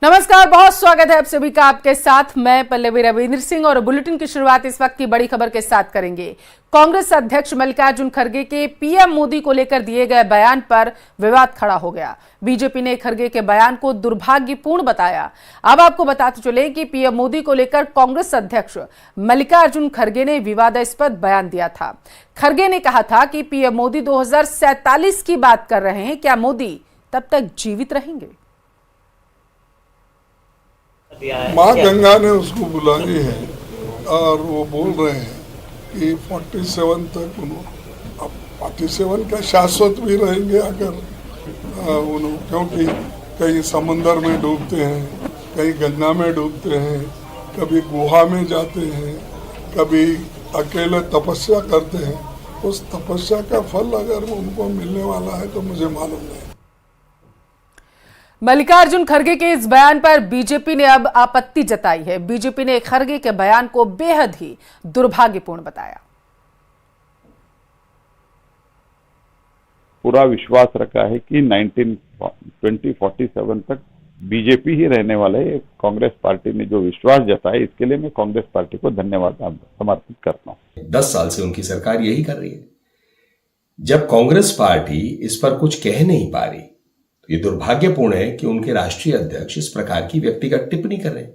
नमस्कार, बहुत स्वागत है आप सभी का आपके साथ। मैं पल्लवी रविंद्र सिंह और बुलेटिन की शुरुआत इस वक्त की बड़ी खबर के साथ करेंगे। कांग्रेस अध्यक्ष मल्लिकार्जुन खड़गे के पीएम मोदी को लेकर दिए गए बयान पर विवाद खड़ा हो गया। बीजेपी ने खड़गे के बयान को दुर्भाग्यपूर्ण बताया। अब आपको बताते चले कि पीएम मोदी को लेकर कांग्रेस अध्यक्ष मल्लिकार्जुन खड़गे ने विवादास्पद बयान दिया था। खड़गे ने कहा था कि पीएम मोदी 2047 की बात कर रहे हैं, क्या मोदी तब तक जीवित रहेंगे? माँ गंगा ने उसको बुलाई है और वो बोल रहे हैं कि 47 तक अब 47 का शाश्वत भी रहेंगे अगर क्योंकि कहीं समंदर में डूबते हैं, कहीं गंगा में डूबते हैं, कभी गुहा में जाते हैं, कभी अकेले तपस्या करते हैं। उस तपस्या का फल अगर उनको मिलने वाला है तो मुझे मालूम नहीं। मल्लिकार्जुन खड़गे के इस बयान पर बीजेपी ने अब आपत्ति जताई है। बीजेपी ने खड़गे के बयान को बेहद ही दुर्भाग्यपूर्ण बताया। पूरा विश्वास रखा है कि 2047 तक बीजेपी ही रहने वाला है। कांग्रेस पार्टी ने जो विश्वास जताया, इसके लिए मैं कांग्रेस पार्टी को धन्यवाद समर्पित करता हूं। 10 साल से उनकी सरकार यही कर रही है। जब कांग्रेस पार्टी इस पर कुछ कह नहीं पा रही, ये दुर्भाग्यपूर्ण है कि उनके राष्ट्रीय अध्यक्ष इस प्रकार की व्यक्तिगत टिप्पणी कर रहे हैं।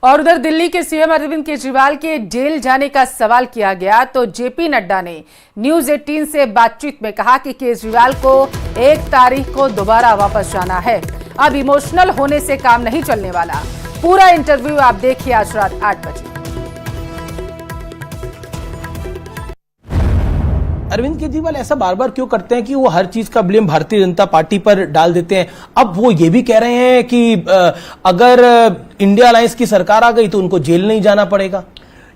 और उधर दिल्ली के सीएम अरविंद केजरीवाल के जेल जाने का सवाल किया गया तो जेपी नड्डा ने न्यूज 18 से बातचीत में कहा कि केजरीवाल को 1 तारीख को दोबारा वापस जाना है। अब इमोशनल होने से काम नहीं चलने वाला। पूरा इंटरव्यू आप देखिए आज रात 8 बजे। अरविंद केजरीवाल ऐसा बार बार क्यों करते हैं कि वो हर चीज का ब्लेम भारतीय जनता पार्टी पर डाल देते हैं? अब वो ये भी कह रहे हैं कि अगर इंडिया अलायंस की सरकार आ गई तो उनको जेल नहीं जाना पड़ेगा।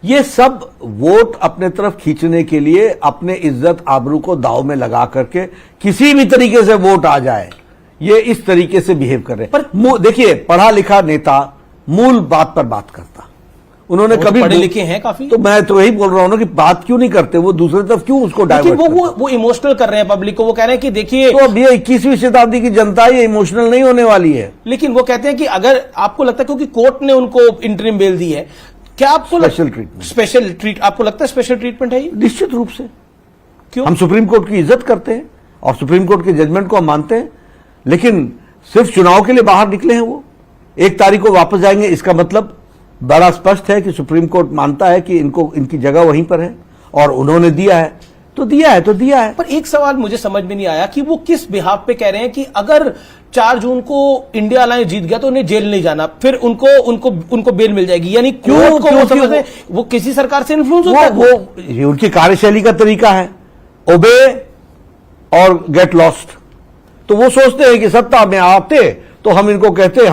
ये सब वोट अपने तरफ खींचने के लिए, अपने इज्जत आबरू को दांव में लगा करके किसी भी तरीके से वोट आ जाए, ये इस तरीके से बिहेव कर रहे हैं। पर देखिए, पढ़ा लिखा नेता मूल बात पर बात करता। उन्होंने कभी पढ़े लिखे हैं काफी, तो मैं तो यही बोल रहा हूं ना कि बात क्यों नहीं करते, वो दूसरी तरफ क्यों उसको डाइवर्ट करते? वो इमोशनल कर रहे हैं पब्लिक को। वो कह रहे हैं कि देखिए, तो अब ये 21वीं शताब्दी की जनता ये इमोशनल नहीं होने वाली है। लेकिन वो कहते हैं कि अगर आपको लगता है, क्योंकि कोर्ट ने उनको इंटरिम बेल दी है, क्या आपको आपको लगता है स्पेशल ट्रीटमेंट है? निश्चित रूप से। क्यों? हम सुप्रीम कोर्ट की इज्जत करते हैं और सुप्रीम कोर्ट के जजमेंट को हम मानते हैं, लेकिन सिर्फ चुनाव के लिए बाहर निकले हैं। वो 1 तारीख को वापस जाएंगे, इसका मतलब बड़ा स्पष्ट है कि सुप्रीम कोर्ट मानता है कि इनकी जगह वहीं पर है और उन्होंने दिया है तो दिया है। पर एक सवाल मुझे समझ में नहीं आया कि वो किस बिहाफ पे कह रहे हैं कि अगर 4 जून को इंडिया अलायंस जीत गया तो उन्हें जेल नहीं जाना, फिर उनको बेल मिल जाएगी। यानी क्यों वो किसी सरकार से इन्फ्लुएंस होता है? वो उनकी कार्यशैली का तरीका है, ओबे और गेट लॉस्ट। तो वो सोचते हैं कि सत्ता में आते तो हम इनको कहते हैं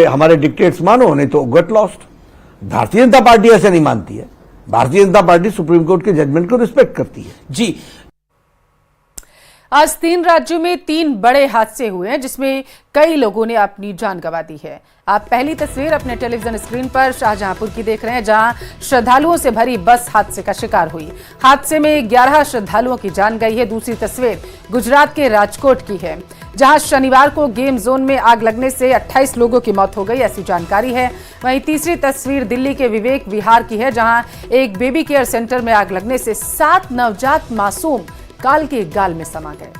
हमारे डिक्टेट्स मानो, नहीं तो get lost. Bharatiya Janata party ऐसे नहीं मानती है। Bharatiya Janata party supreme court के जजमेंट को रिस्पेक्ट करती है। जी, आज 3 राज्यों में 3 बड़े हादसे हुए हैं जिसमें कई लोगों ने अपनी जान गंवा दी है। आप पहली तस्वीर अपने टेलीविजन स्क्रीन पर शाहजहांपुर की देख रहे हैं, जहां श्रद्धालुओं से भरी बस हादसे का शिकार हुई। हादसे में 11 श्रद्धालुओं की जान गई है। दूसरी तस्वीर गुजरात के राजकोट की है, जहां शनिवार को गेम जोन में आग लगने से 28 लोगों की मौत हो गई, ऐसी जानकारी है। वहीं तीसरी तस्वीर दिल्ली के विवेक विहार की है, जहां एक बेबी केयर सेंटर में आग लगने से 7 नवजात मासूम काल के गाल में समा गए।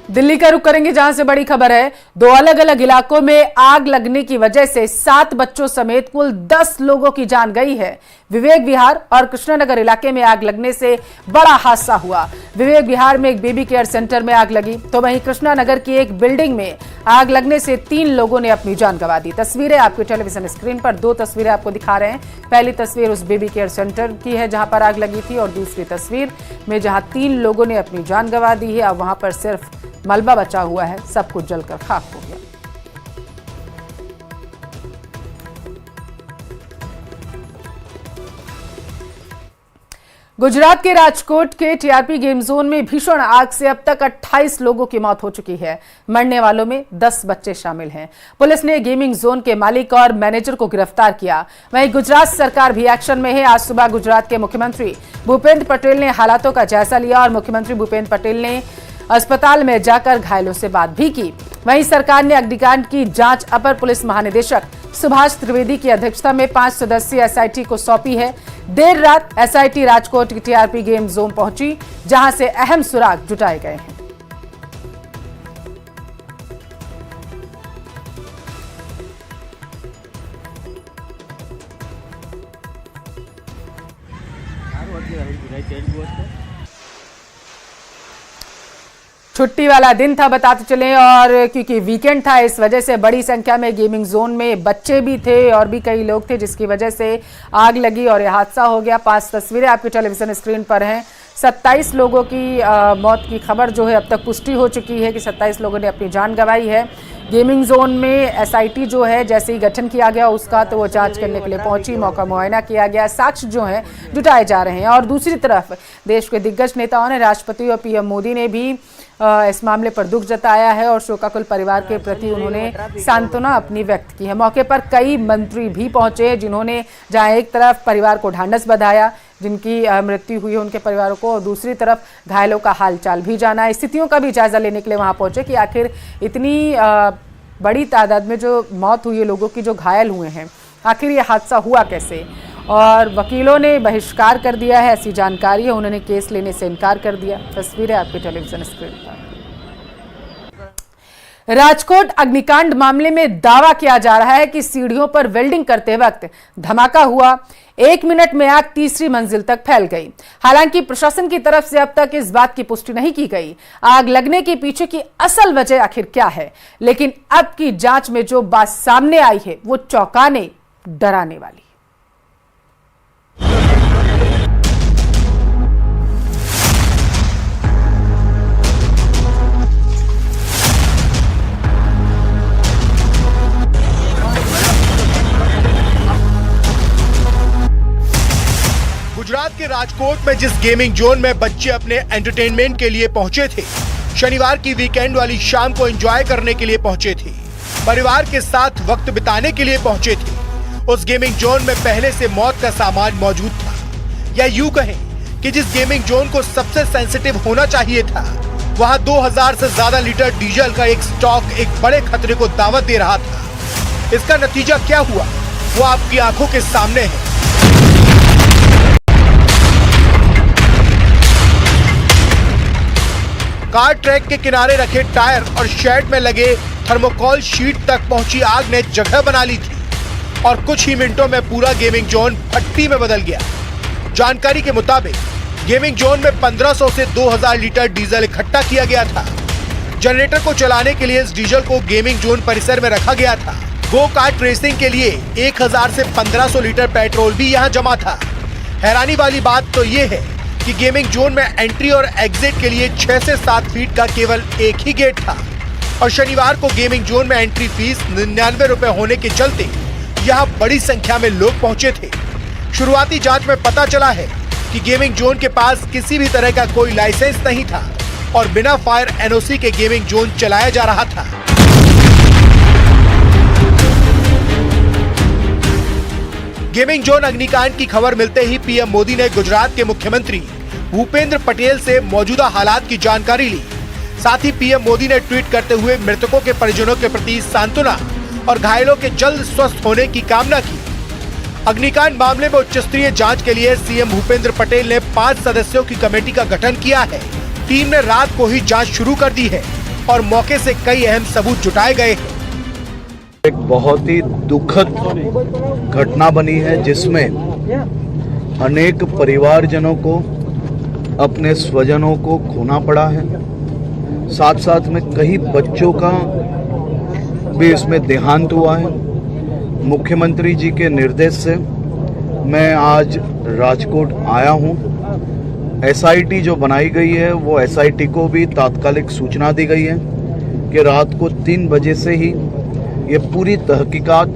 दिल्ली का रुख करेंगे, जहां से बड़ी खबर है। 2 अलग अलग इलाकों में आग लगने की वजह से 7 बच्चों समेत कुल 10 लोगों की जान गई है। विवेक विहार और कृष्णानगर इलाके में आग लगने से बड़ा हादसा हुआ। विवेक विहार में एक बेबी केयर सेंटर में आग लगी, तो वहीं कृष्णानगर की एक बिल्डिंग में आग लगने से 3 लोगों ने अपनी जान गंवा दी। तस्वीरें आपके टेलीविजन स्क्रीन पर 2 तस्वीरें आपको दिखा रहे हैं। पहली तस्वीर उस बेबी केयर सेंटर की है जहां पर आग लगी थी, और दूसरी तस्वीर में जहां 3 लोगों ने अपनी जान गंवा दी है। अब वहां पर सिर्फ मलबा बचा हुआ है, सब कुछ जलकर खाक हो गया। गुजरात के राजकोट के टीआरपी गेम जोन में भीषण आग से अब तक 28 लोगों की मौत हो चुकी है। मरने वालों में 10 बच्चे शामिल हैं। पुलिस ने गेमिंग जोन के मालिक और मैनेजर को गिरफ्तार किया। वहीं गुजरात सरकार भी एक्शन में है। आज सुबह गुजरात के मुख्यमंत्री भूपेंद्र पटेल ने हालातों का जायजा लिया और मुख्यमंत्री भूपेंद्र पटेल ने अस्पताल में जाकर घायलों से बात भी की। वहीं सरकार ने अग्निकांड की जांच अपर पुलिस महानिदेशक सुभाष त्रिवेदी की अध्यक्षता में 5 सदस्यीय एसआईटी को सौंपी है। देर रात एसआईटी राजकोट की टीआरपी गेम जोन पहुंची, जहां से अहम सुराग जुटाए गए हैं। छुट्टी वाला दिन था बताते चलें, और क्योंकि वीकेंड था इस वजह से बड़ी संख्या में गेमिंग जोन में बच्चे भी थे और भी कई लोग थे, जिसकी वजह से आग लगी और यह हादसा हो गया। 5 तस्वीरें आपके टेलीविजन स्क्रीन पर हैं। 27 लोगों की मौत की खबर जो है अब तक पुष्टि हो चुकी है कि 27 लोगों ने अपनी जान गंवाई है। गेमिंग जोन में एसआईटी जो है जैसे ही गठन किया गया उसका, तो वो जांच करने के लिए पहुंची, मौका मुआयना किया गया, साक्ष्य जो हैं जुटाए जा रहे हैं। और दूसरी तरफ देश के दिग्गज नेताओं ने, राष्ट्रपति और पीएम मोदी ने भी इस मामले पर दुख जताया है और शोकाकुल परिवार के प्रति उन्होंने सांत्वना अपनी व्यक्त की है। मौके पर कई मंत्री भी पहुंचे, जिन्होंने जहां एक तरफ परिवार को ढांढस बंधाया जिनकी मृत्यु हुई है उनके परिवारों को, और दूसरी तरफ घायलों का हालचाल भी जाना, स्थितियों का भी जायजा लेने के लिए वहां पहुंचे कि आखिर इतनी बड़ी तादाद में जो मौत हुई है लोगों की, जो घायल हुए हैं, आखिर ये हादसा हुआ कैसे। और वकीलों ने बहिष्कार कर दिया है, ऐसी जानकारी है, उन्होंने केस लेने से इनकार कर दिया। तस्वीरें आपके टेलीविजन स्क्रीन पर। राजकोट अग्निकांड मामले में दावा किया जा रहा है कि सीढ़ियों पर वेल्डिंग करते वक्त धमाका हुआ। 1 मिनट में आग तीसरी मंजिल तक फैल गई। हालांकि प्रशासन की तरफ से अब तक इस बात की पुष्टि नहीं की गई आग लगने के पीछे की असल वजह आखिर क्या है, लेकिन अब की जांच में जो बात सामने आई है वो चौंकाने, डराने वाली। गुजरात के राजकोट में जिस गेमिंग जोन में बच्चे अपने एंटरटेनमेंट के लिए पहुंचे थे, शनिवार की वीकेंड वाली शाम को एंजॉय करने के लिए पहुंचे थे, परिवार के साथ वक्त बिताने के लिए पहुंचे थे, उस गेमिंग जोन में पहले से मौत का सामान मौजूद था। या यूं कहें कि जिस गेमिंग जोन को सबसे सेंसिटिव होना चाहिए था, वहां 2000 से ज्यादा लीटर डीजल का एक स्टॉक एक बड़े खतरे को दावत दे रहा था। इसका नतीजा क्या हुआ वो आपकी आंखों के सामने है। कार ट्रैक के किनारे रखे टायर और शेड में लगे थर्मोकोल शीट तक पहुंची आग ने जगह बना ली थी और कुछ ही मिनटों में पूरा गेमिंग जोन भट्टी में बदल गया। जानकारी के मुताबिक गेमिंग जोन में 1500 से 2000 लीटर डीजल इकट्ठा किया गया था। जनरेटर को चलाने के लिए इस डीजल को गेमिंग जोन परिसर में रखा गया था। गो कार्ट रेसिंग के लिए 1000 से 1500 लीटर पेट्रोल भी यहाँ जमा था। हैरानी वाली बात तो ये है कि गेमिंग जोन में एंट्री और एग्जिट के लिए 6 से 7 फीट का केवल एक ही गेट था और शनिवार को गेमिंग जोन में एंट्री फीस 99 रुपए होने के चलते यहाँ बड़ी संख्या में लोग पहुंचे थे। शुरुआती जांच में पता चला है कि गेमिंग जोन के पास किसी भी तरह का कोई लाइसेंस नहीं था और बिना फायर एनओसी के गेमिंग जोन चलाया जा रहा था। गेमिंग जोन अग्निकांड की खबर मिलते ही पीएम मोदी ने गुजरात के मुख्यमंत्री भूपेंद्र पटेल से मौजूदा हालात की जानकारी ली। साथ ही पीएम मोदी ने ट्वीट करते हुए मृतकों के परिजनों के प्रति सांत्वना और घायलों के जल्द स्वस्थ होने की कामना की। अग्निकांड मामले में उच्च स्तरीय जांच के लिए सीएम भूपेंद्र पटेल ने 5 सदस्यों की कमेटी का गठन किया है। टीम ने रात को ही जांच शुरू कर दी है और मौके से कई अहम सबूत जुटाए गए हैं। एक बहुत ही दुखद घटना बनी है जिसमें अनेक परिवारजनों को, अपने स्वजनों को खोना पड़ा है। साथ साथ में कई बच्चों का भी इसमें देहांत हुआ है। मुख्यमंत्री जी के निर्देश से मैं आज राजकोट आया हूं। एसआईटी जो बनाई गई है वो एसआईटी को भी तात्कालिक सूचना दी गई है कि रात को 3 बजे से ही ये पूरी तहकीकात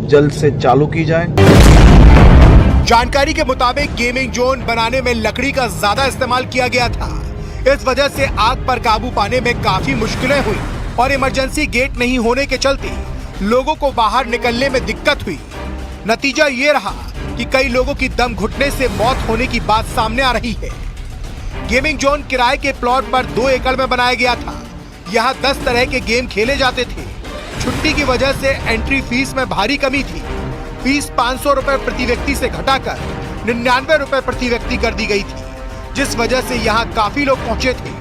जल्द से चालू की जाए। जानकारी के मुताबिक गेमिंग जोन बनाने में लकड़ी का ज्यादा इस्तेमाल किया गया था। इस वजह से आग पर काबू पाने में काफी मुश्किलें हुई और इमरजेंसी गेट नहीं होने के चलते लोगों को बाहर निकलने में दिक्कत हुई। नतीजा ये रहा कि कई लोगों की दम घुटने से मौत होने की बात सामने आ रही है। गेमिंग जोन किराए के प्लॉट पर 2 एकड़ में बनाया गया था। यहाँ 10 तरह के गेम खेले जाते थे। छुट्टी की वजह से एंट्री फीस में भारी कमी थी। फीस 500 रुपए प्रति व्यक्ति से घटाकर 99 रुपए प्रति व्यक्ति कर दी गई थी, जिस वजह से यहाँ काफी लोग पहुंचे थे।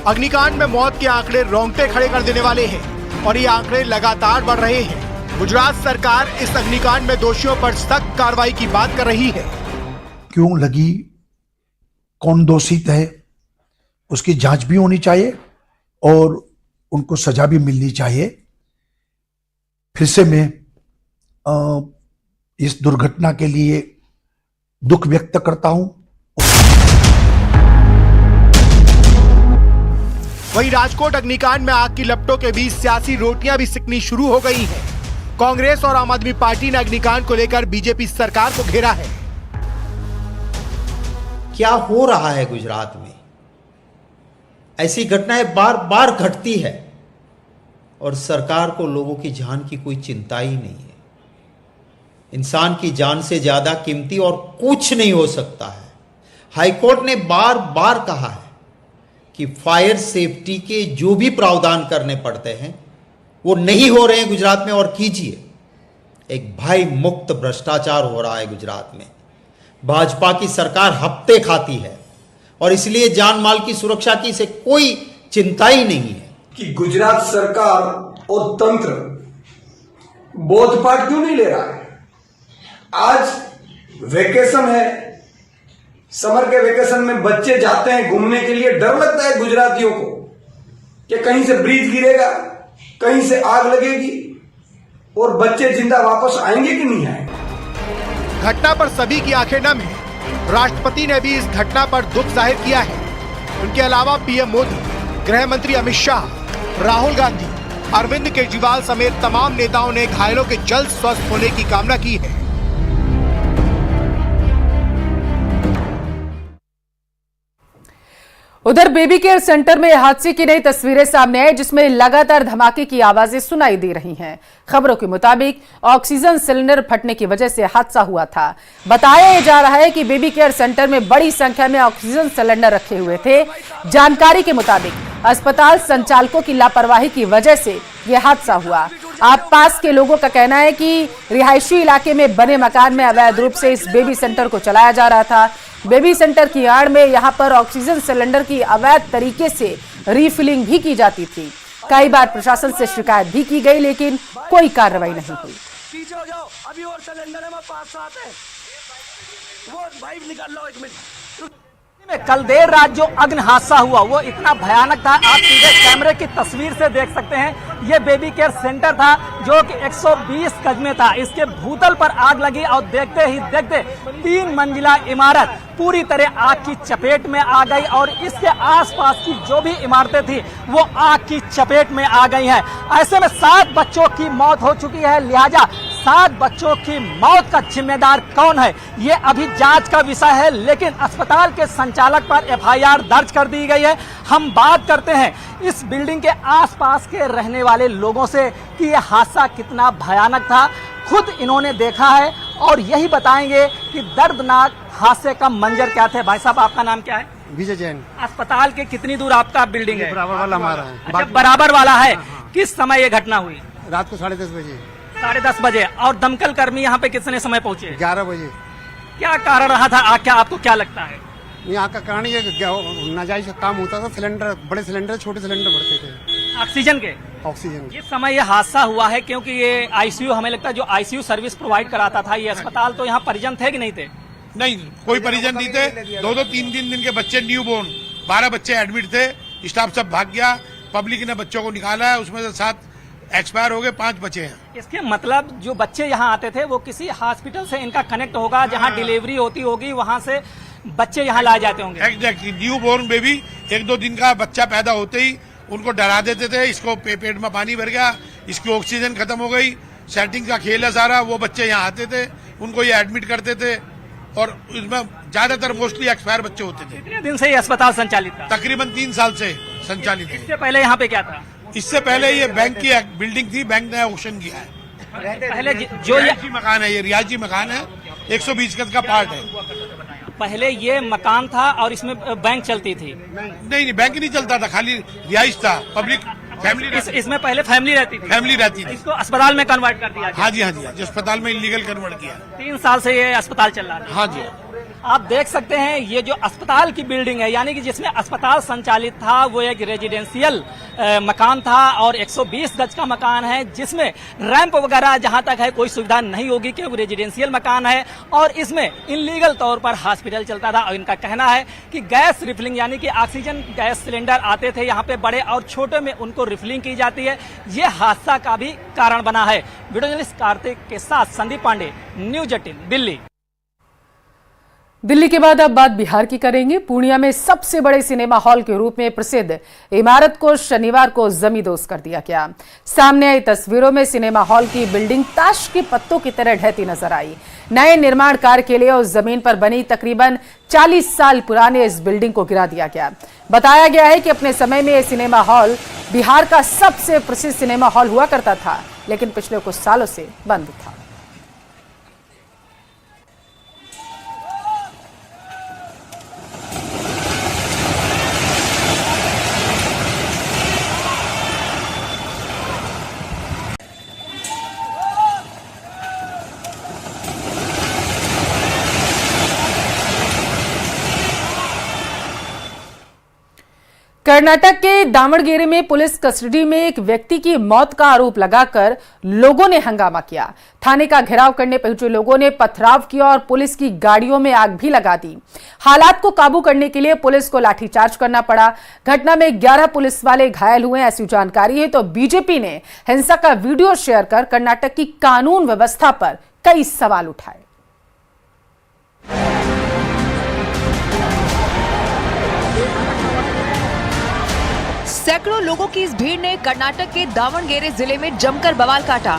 अग्निकांड में मौत के आंकड़े रोंगटे खड़े कर देने वाले हैं और ये आंकड़े लगातार बढ़ रहे हैं। गुजरात सरकार इस अग्निकांड में दोषियों पर सख्त कार्रवाई की बात कर रही है। क्यों लगी, कौन दोषित है, उसकी जांच भी होनी चाहिए और उनको सजा भी मिलनी चाहिए। फिर से मैं इस दुर्घटना के लिए दुख व्यक्त करता हूं। वहीं राजकोट अग्निकांड में आग की लपटों के बीच सियासी रोटियां भी सिकनी शुरू हो गई हैं। कांग्रेस और आम आदमी पार्टी ने अग्निकांड को लेकर बीजेपी सरकार को घेरा है। क्या हो रहा है गुजरात में? ऐसी घटनाएं बार बार घटती है और सरकार को लोगों की जान की कोई चिंता ही नहीं है। इंसान की जान से ज्यादा कीमती और कुछ नहीं हो सकता है। हाईकोर्ट ने बार बार कहा है कि फायर सेफ्टी के जो भी प्रावधान करने पड़ते हैं वो नहीं हो रहे हैं गुजरात में। और कीजिए, एक भय मुक्त भ्रष्टाचार हो रहा है गुजरात में। भाजपा की सरकार हफ्ते खाती है और इसलिए जान माल की सुरक्षा की इसे कोई चिंता ही नहीं है। कि गुजरात सरकार और तंत्र बोधपाठ क्यों नहीं ले रहा है? आज वेकेशन है, समर के वेकेशन में बच्चे जाते हैं घूमने के लिए। डर लगता है गुजरातियों को कि कहीं से ब्रिज गिरेगा, कहीं से आग लगेगी और बच्चे जिंदा वापस आएंगे कि नहीं आएंगे। घटना पर सभी की आंखें नम है। राष्ट्रपति ने भी इस घटना पर दुख जाहिर किया है। उनके अलावा पीएम मोदी, गृह मंत्री अमित शाह, राहुल गांधी, अरविंद केजरीवाल समेत तमाम नेताओं ने घायलों के जल्द स्वस्थ होने की कामना की है। उधर बेबी केयर सेंटर में हादसे की नई तस्वीरें सामने आई, जिसमें लगातार धमाके की आवाजें सुनाई दे रही हैं। खबरों के मुताबिक ऑक्सीजन सिलेंडर फटने की वजह से हादसा हुआ था। बताया जा रहा है कि बेबी केयर सेंटर में बड़ी संख्या में ऑक्सीजन सिलेंडर रखे हुए थे। जानकारी के मुताबिक अस्पताल संचालकों की लापरवाही की वजह से यह हादसा हुआ। आप पास के लोगों का कहना है कि रिहायशी इलाके में बने मकान में अवैध रूप से इस बेबी सेंटर को चलाया जा रहा था। बेबी सेंटर की आड़ में यहां पर ऑक्सीजन सिलेंडर की अवैध तरीके से रिफिलिंग भी की जाती थी। कई बार प्रशासन से शिकायत भी की गई, लेकिन कोई कार्रवाई नहीं हुई। पीछे हो जाओ, अभी और सिलेंडर है, 5-7 है, वो भाई निकाल लो 1 मिनट। कल देर रात जो अग्नि हादसा हुआ वो इतना भयानक था, आप सीधे कैमरे की तस्वीर से देख सकते हैं। ये बेबी केयर सेंटर था जो कि 120 गज में था। इसके भूतल पर आग लगी और देखते ही देखते 3 मंजिला इमारत पूरी तरह आग की चपेट में आ गई और इसके आसपास की जो भी इमारतें थी वो आग की चपेट में आ गई हैं। ऐसे में 7 बच्चों की मौत हो चुकी है। लिहाजा 7 बच्चों की मौत का जिम्मेदार कौन है ये अभी जांच का विषय है, लेकिन अस्पताल के संचालक पर एफआईआर दर्ज कर दी गई है। हम बात करते हैं इस बिल्डिंग के आसपास के रहने वाले लोगों से कि यह हादसा कितना भयानक था। खुद इन्होंने देखा है और यही बताएंगे कि दर्दनाक हादसे का मंजर क्या थे। भाई साहब, आपका नाम क्या है? विजय जैन। अस्पताल के कितनी दूर आपका बिल्डिंग है? बराबर वाला हमारा है। अच्छा, बराबर वाला है। किस समय ये घटना हुई? रात को 10:30 बजे। 10:30 बजे। और दमकल कर्मी यहाँ पे कितने समय पहुंचे? 11 बजे। क्या कारण रहा था? क्या आपको क्या लगता है? यहाँ का कारण ये नाजायज काम होता था। सिलेंडर, बड़े सिलेंडर, छोटे सिलेंडर भरते थे ऑक्सीजन के। ऑक्सीजन इस समय ये हादसा हुआ है क्योंकि ये आईसीयू, हमें लगता है जो आईसीयू सर्विस प्रोवाइड कराता था ये अस्पताल, तो यहाँ परिजन थे कि नहीं थे? नहीं, कोई परिजन नहीं थे। 2-2, 3-3 दिन के बच्चे, न्यू बोर्न 12 बच्चे एडमिट थे। स्टाफ सब भाग गया, पब्लिक ने बच्चों को निकाला है, उसमें से 7 एक्सपायर हो गए, 5 बचे हैं। इसके मतलब जो बच्चे यहाँ आते थे वो किसी हॉस्पिटल से इनका कनेक्ट होगा जहाँ डिलीवरी होती होगी, वहाँ से बच्चे यहाँ लाए जाते होंगे। एग्जैक्टली। न्यू बोर्न बेबी 1-2 दिन का बच्चा पैदा होते ही उनको डरा देते थे, इसको पेट में पानी भर गया, इसकी ऑक्सीजन खत्म हो गई, सेटिंग का खेल है सारा। वो बच्चे यहाँ आते थे, उनको ये एडमिट करते थे और इसमें ज्यादातर मोस्टली एक्सपायर बच्चे होते थे। कितने दिन से ये अस्पताल संचालित था? तकरीबन 3 साल से संचालित है। इससे पहले यहाँ पे क्या था? इससे पहले ये बैंक की बिल्डिंग थी, बैंक ने ऑक्शन किया है। पहले जो रिहायशी मकान है, ये रिहायशी मकान है, 120 गज का पार्ट है। पहले ये मकान था और इसमें बैंक चलती थी? नहीं, बैंक नहीं चलता था, खाली रिहाइश था, पब्लिक फैमिली। इसमें पहले फैमिली रहती थी? फैमिली रहती थी। इसको अस्पताल में कन्वर्ट कर दिया? हाँ जी, अस्पताल में इलीगल कन्वर्ट किया। 3 साल से ये अस्पताल चल रहा है? हाँ जी। आप देख सकते हैं ये जो अस्पताल की बिल्डिंग है, यानी कि जिसमें अस्पताल संचालित था, वो एक रेजिडेंशियल मकान था और 120 गज का मकान है, जिसमें रैंप वगैरह जहां तक है कोई सुविधा नहीं होगी, क्योंकि रेजिडेंशियल मकान है और इसमें इनलीगल तौर पर हॉस्पिटल चलता था। और इनका कहना है कि गैस रिफिलिंग यानी कि ऑक्सीजन गैस सिलेंडर आते थे यहाँ पे, बड़े और छोटे में उनको रिफिलिंग की जाती है। ये हादसा का भी कारण बना है। वीडियो जर्नलिस्ट कार्तिक के साथ संदीप पांडे, न्यूज 18 दिल्ली। दिल्ली के बाद अब बात बिहार की करेंगे। पूर्णिया में सबसे बड़े सिनेमा हॉल के रूप में प्रसिद्ध इमारत को शनिवार को जमींदोज कर दिया गया। सामने आई तस्वीरों में सिनेमा हॉल की बिल्डिंग ताश के पत्तों की तरह ढहती नजर आई। नए निर्माण कार्य के लिए उस जमीन पर बनी तकरीबन 40 साल पुराने इस बिल्डिंग को गिरा दिया गया। बताया गया है कि अपने समय में यह सिनेमा हॉल बिहार का सबसे प्रसिद्ध सिनेमा हॉल हुआ करता था, लेकिन पिछले कुछ सालों से बंद था। कर्नाटक के दावणगेरे में पुलिस कस्टडी में एक व्यक्ति की मौत का आरोप लगाकर लोगों ने हंगामा किया। थाने का घेराव करने पहुंचे लोगों ने पथराव किया और पुलिस की गाड़ियों में आग भी लगा दी। हालात को काबू करने के लिए पुलिस को लाठीचार्ज करना पड़ा। घटना में 11 पुलिस वाले घायल हुए, ऐसी जानकारी है। तो बीजेपी ने हिंसा का वीडियो शेयर कर कर्नाटक की कानून व्यवस्था पर कई सवाल उठाए। सैकड़ों लोगों की इस भीड़ ने कर्नाटक के दावणगेरे जिले में जमकर बवाल काटा।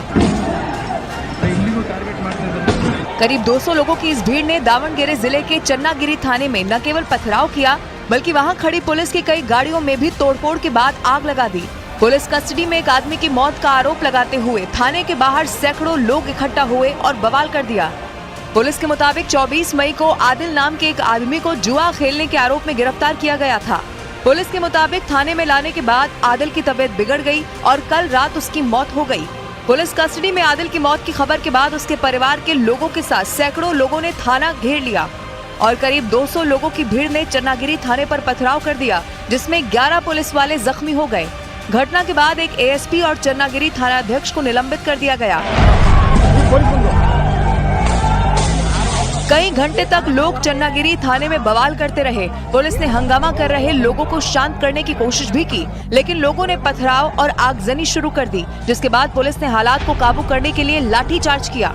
करीब 200 लोगों की इस भीड़ ने दावणगेरे जिले के चन्नागिरी थाने में न केवल पथराव किया, बल्कि वहां खड़ी पुलिस की कई गाड़ियों में भी तोड़फोड़ के बाद आग लगा दी। पुलिस कस्टडी में एक आदमी की मौत का आरोप लगाते हुए थाने के बाहर सैकड़ों लोग इकट्ठा हुए और बवाल कर दिया। पुलिस के मुताबिक 24 मई को आदिल नाम के एक आदमी को जुआ खेलने के आरोप में गिरफ्तार किया गया था। पुलिस के मुताबिक थाने में लाने के बाद आदिल की तबीयत बिगड़ गई और कल रात उसकी मौत हो गई। पुलिस कस्टडी में आदिल की मौत की खबर के बाद उसके परिवार के लोगों के साथ सैकड़ों लोगों ने थाना घेर लिया और करीब 200 लोगों की भीड़ ने चन्नागिरी थाने पर पथराव कर दिया, जिसमें 11 पुलिस वाले जख्मी हो गए। घटना के बाद एक एएसपी और चन्नागिरी थानाध्यक्ष को निलंबित कर दिया गया। कई घंटे तक लोग चन्नागिरी थाने में बवाल करते रहे। पुलिस ने हंगामा कर रहे लोगों को शांत करने की कोशिश भी की, लेकिन लोगों ने पथराव और आगजनी शुरू कर दी, जिसके बाद पुलिस ने हालात को काबू करने के लिए लाठीचार्ज किया।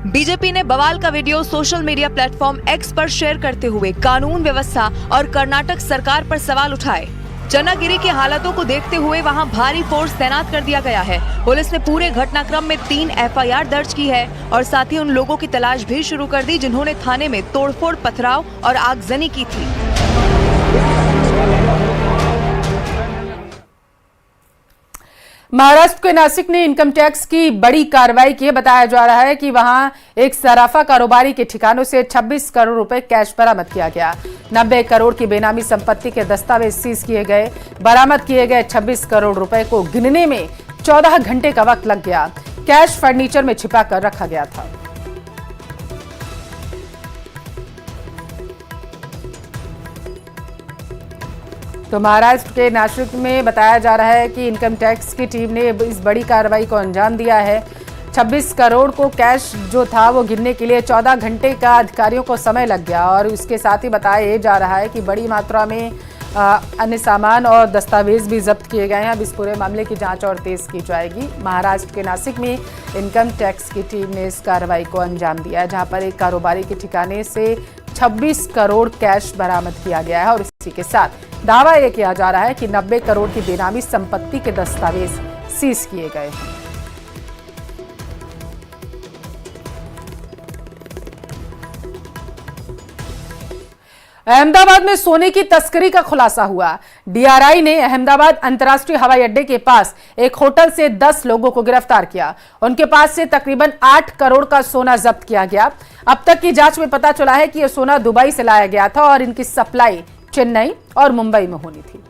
बीजेपी ने बवाल का video social media platform x पर शेयर करते हुए कानून व्यवस्था और कर्नाटक सरकार पर सवाल उठाए। चन्नागिरी की हालातों को देखते हुए वहां भारी फोर्स तैनात कर दिया गया है। पुलिस ने पूरे घटनाक्रम में 3 एफआईआर दर्ज की है और साथ ही उन लोगों की तलाश भी शुरू कर दी जिन्होंने थाने में तोड़फोड़, पथराव और आगजनी की थी। महाराष्ट्र के नासिक ने इनकम टैक्स की बड़ी कार्रवाई की है। बताया जा रहा है कि वहां एक सराफा कारोबारी के ठिकानों से 26 करोड़ रुपए कैश बरामद किया गया। 90 करोड़ की बेनामी संपत्ति के दस्तावेज सीज किए गए। बरामद किए गए 26 करोड़ रुपए को गिनने में 14 घंटे का वक्त लग गया। कैश फर्नीचर में छिपा कर रखा गया था। तो महाराष्ट्र के नासिक में बताया जा रहा है कि इनकम टैक्स की टीम ने इस बड़ी कार्रवाई को अंजाम दिया है। 26 करोड़ को कैश जो था वो गिनने के लिए 14 घंटे का अधिकारियों को समय लग गया और उसके साथ ही बताया जा रहा है कि बड़ी मात्रा में अन्य सामान और दस्तावेज भी जब्त किए गए हैं। अब इस पूरे मामले की जांच और तेज की जाएगी। महाराष्ट्र के नासिक में इनकम टैक्स की टीम ने इस कार्रवाई को अंजाम दिया है, जहां पर एक कारोबारी के ठिकाने से 26 करोड़ कैश बरामद किया गया है और इसी के साथ दावा यह किया जा रहा है कि 90 करोड़ की बेनामी संपत्ति के दस्तावेज सीज किए गए हैं। अहमदाबाद में सोने की तस्करी का खुलासा हुआ। डीआरआई ने अहमदाबाद अंतर्राष्ट्रीय हवाई अड्डे के पास एक होटल से 10 लोगों को गिरफ्तार किया। उनके पास से तकरीबन 8 करोड़ का सोना जब्त किया गया। अब तक की जांच में पता चला है कि यह सोना दुबई से लाया गया था और इनकी सप्लाई चेन्नई और मुंबई में होनी थी।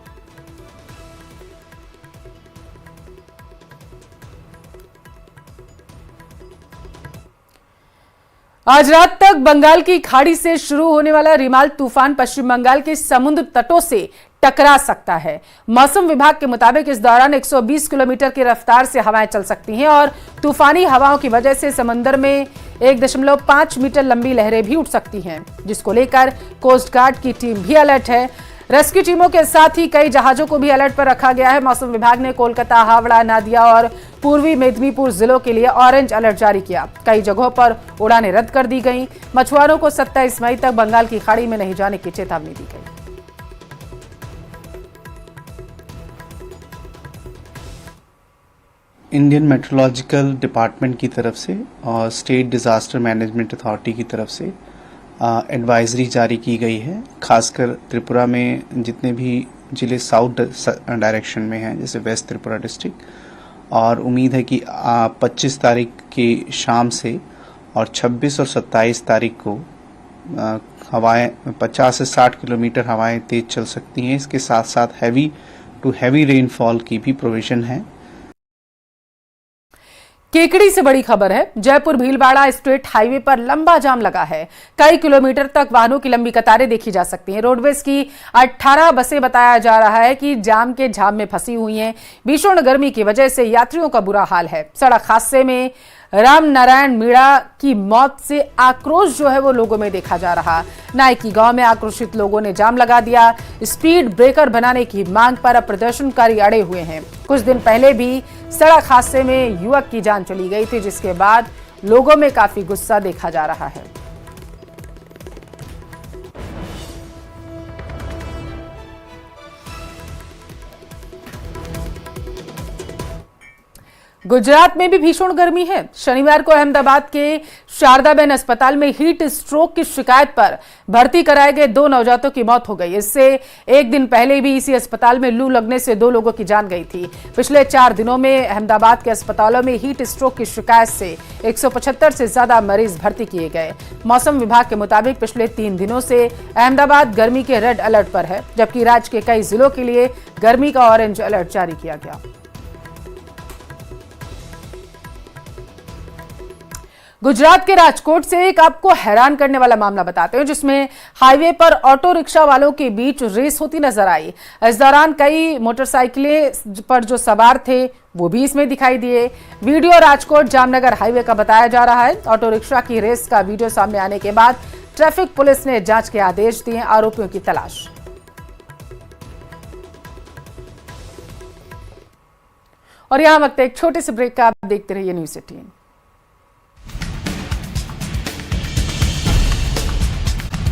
आज रात तक बंगाल की खाड़ी से शुरू होने वाला रिमाल तूफान पश्चिम बंगाल के समुद्र तटों से टकरा सकता है। मौसम विभाग के मुताबिक इस दौरान 120 किलोमीटर की रफ्तार से हवाएं चल सकती हैं और तूफानी हवाओं की वजह से समंदर में 1.5 मीटर लंबी लहरें भी उठ सकती हैं, जिसको लेकर कोस्ट गार्ड की टीम भी अलर्ट है। रेस्क्यू टीमों के साथ ही कई जहाजों को भी अलर्ट पर रखा गया है। मौसम विभाग ने कोलकाता, हावड़ा, नादिया और पूर्वी मेदिनीपुर जिलों के लिए ऑरेंज अलर्ट जारी किया। कई जगहों पर उड़ानें रद्द कर दी गईं। मछुआरों को 27 मई तक बंगाल की खाड़ी में नहीं जाने की चेतावनी दी गई। इंडियन मेट्रोलॉजिकल डिपार्टमेंट की तरफ से और स्टेट डिजास्टर मैनेजमेंट अथॉरिटी की तरफ से एडवाइजरी जारी की गई है। खासकर त्रिपुरा में जितने भी जिले साउथ डायरेक्शन में हैं, जैसे वेस्ट त्रिपुरा डिस्ट्रिक्ट, और उम्मीद है कि 25 तारीख की शाम से और 26 और 27 तारीख को हवाएं 50 से 60 किलोमीटर हवाएं तेज चल सकती हैं। इसके साथ साथ हैवी टू हैवी रेनफॉल की भी प्रोविजन है। केकड़ी से बड़ी खबर है। जयपुर भीलवाड़ा स्टेट हाईवे पर लंबा जाम लगा है। कई किलोमीटर तक वाहनों की लंबी कतारें देखी जा सकती हैं। रोडवेज की 18 बसें बताया जा रहा है कि जाम के झाम में फंसी हुई हैं। भीषण गर्मी की वजह से यात्रियों का बुरा हाल है। सड़क हादसे में राम नारायण मीणा की मौत से आक्रोश जो है वो लोगों में देखा जा रहा। नायकी गांव में आक्रोशित लोगों ने जाम लगा दिया। स्पीड ब्रेकर बनाने की मांग पर अब प्रदर्शनकारी अड़े हुए हैं। कुछ दिन पहले भी सड़क हादसे में युवक की जान चली गई थी, जिसके बाद लोगों में काफी गुस्सा देखा जा रहा है। गुजरात में भी भीषण गर्मी है। शनिवार को अहमदाबाद के शारदाबेन अस्पताल में हीट स्ट्रोक की शिकायत पर भर्ती कराए गए 2 नवजातों की मौत हो गई। इससे एक दिन पहले भी इसी अस्पताल में लू लगने से 2 लोगों की जान गई थी। पिछले 4 दिनों में अहमदाबाद के अस्पतालों में हीट स्ट्रोक की शिकायत से 175 से ज्यादा मरीज भर्ती किए गए। मौसम विभाग के मुताबिक पिछले 3 दिनों से अहमदाबाद गर्मी के रेड अलर्ट पर है, जबकि राज्य के कई जिलों के लिए गर्मी का ऑरेंज अलर्ट जारी किया गया। गुजरात के राजकोट से एक आपको हैरान करने वाला मामला बताते हैं, जिसमें हाईवे पर ऑटो रिक्शा वालों के बीच रेस होती नजर आई। इस दौरान कई मोटरसाइकिलें पर जो सवार थे वो भी इसमें दिखाई दिए। वीडियो राजकोट जामनगर हाईवे का बताया जा रहा है। ऑटो रिक्शा की रेस का वीडियो सामने आने के बाद ट्रैफिक पुलिस ने जांच के आदेश दिए। आरोपियों की तलाश। और यहां वक्त एक छोटे से ब्रेक का, आप देखते रहिए न्यूज़ 18।